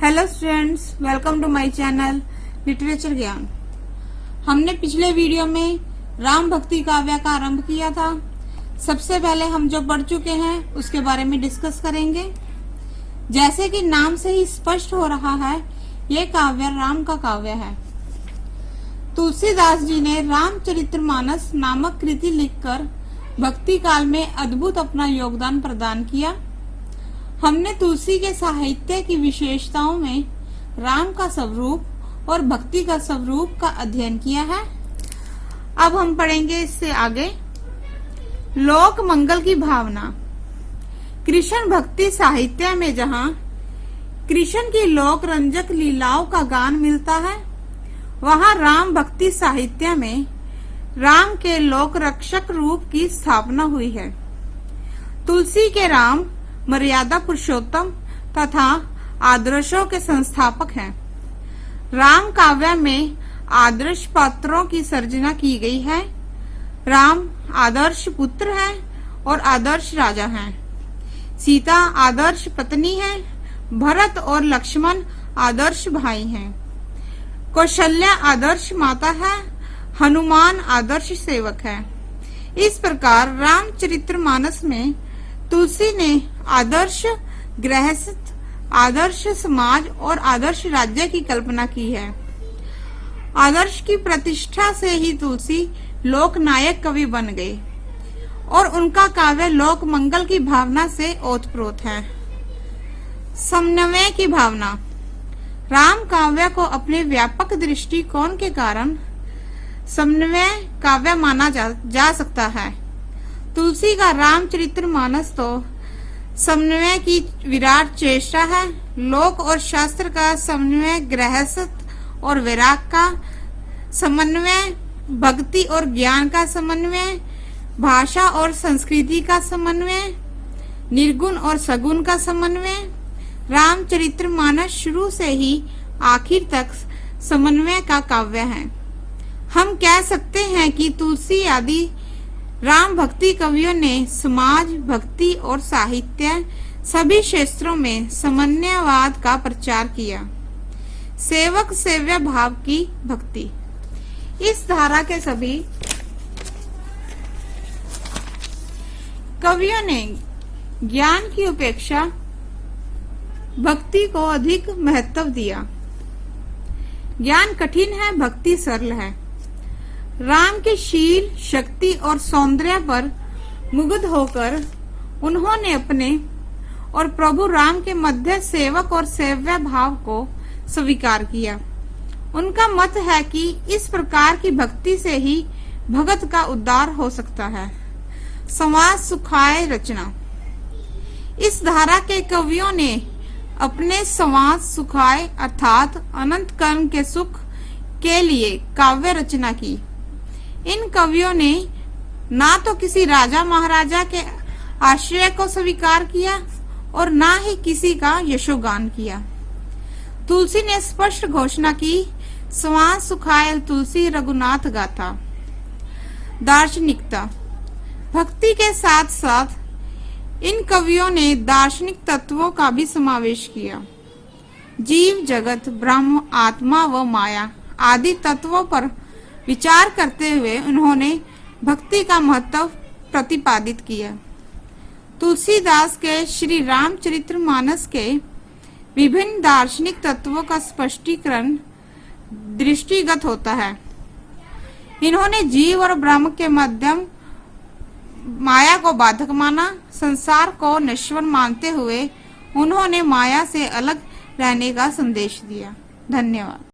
Hello students, welcome to my channel literature Gyan. हमने पिछले video में राम भक्ति काव्य का आरंभ किया था। सबसे पहले हम जो पढ़ चुके हैं उसके बारे में डिस्कस करेंगे। जैसे कि नाम से ही स्पष्ट हो रहा है, ये काव्य राम का काव्य है। तुलसीदास जी ने रामचरितमानस नामक कृति लिखकर भक्ति काल में अद्भुत अपना योगदान प्रदान किया। हमने तुलसी के साहित्य की विशेषताओं में राम का स्वरूप और भक्ति का स्वरूप का अध्ययन किया है। अब हम पढ़ेंगे इससे आगे लोक मंगल की भावना। कृष्ण भक्ति साहित्य में जहाँ कृष्ण की लोक रंजक लीलाओं का गान मिलता है, वहाँ राम भक्ति साहित्य में राम के लोक रक्षक रूप की स्थापना हुई है। तुलसी के राम मर्यादा पुरुषोत्तम तथा आदर्शों के संस्थापक हैं। राम काव्य में आदर्श पात्रों की सर्जना की गई है। राम आदर्श पुत्र हैं और आदर्श राजा हैं। सीता आदर्श पत्नी है। भरत और लक्ष्मण आदर्श भाई हैं। कौशल्या आदर्श माता है। हनुमान आदर्श सेवक है। इस प्रकार रामचरितमानस में तुलसी ने आदर्श गृहस्थ, आदर्श समाज और आदर्श राज्य की कल्पना की है। आदर्श की प्रतिष्ठा से ही तुलसी लोकनायक कवि बन गए और उनका काव्य लोक मंगल की भावना से ओतप्रोत है। समन्वय की भावना। राम काव्य को अपने व्यापक दृष्टिकोण के कारण समन्वय काव्य माना जा सकता है। तुलसी का रामचरितमानस तो समन्वय की विराट चेष्टा है। लोक और शास्त्र का समन्वय, गृहस्थ और वैराग का समन्वय, भक्ति और ज्ञान का समन्वय, भाषा और संस्कृति का समन्वय, निर्गुण और सगुण का समन्वय। रामचरितमानस शुरू से ही आखिर तक समन्वय का काव्य है। हम कह सकते हैं कि तुलसी आदि राम भक्ति कवियों ने समाज, भक्ति और साहित्य सभी क्षेत्रों में समन्वयवाद का प्रचार किया। सेवक सेव्य भाव की भक्ति। इस धारा के सभी कवियों ने ज्ञान की उपेक्षा भक्ति को अधिक महत्व दिया। ज्ञान कठिन है, भक्ति सरल है। राम के शील, शक्ति और सौंदर्य पर मुग्ध होकर उन्होंने अपने और प्रभु राम के मध्य सेवक और सेव्य भाव को स्वीकार किया। उनका मत है कि इस प्रकार की भक्ति से ही भगत का उद्धार हो सकता है। समाज सुखाय रचना। इस धारा के कवियों ने अपने समाज सुखाय अर्थात अनंत कर्म के सुख के लिए काव्य रचना की। इन कवियों ने ना तो किसी राजा महाराजा के आश्रय को स्वीकार किया और ना ही किसी का यशोगान किया। तुलसी ने स्पष्ट घोषणा की, समाज सुखाय तुलसी रघुनाथ गाथा। दार्शनिकता। भक्ति के साथ साथ इन कवियों ने दार्शनिक तत्वों का भी समावेश किया। जीव, जगत, ब्रह्म, आत्मा व माया आदि तत्वों पर विचार करते हुए उन्होंने भक्ति का महत्व प्रतिपादित किया। तुलसीदास के श्री रामचरितमानस के विभिन्न दार्शनिक तत्वों का स्पष्टीकरण दृष्टिगत होता है। इन्होंने जीव और ब्रह्म के मध्यम माया को बाधक माना। संसार को नश्वर मानते हुए उन्होंने माया से अलग रहने का संदेश दिया। धन्यवाद।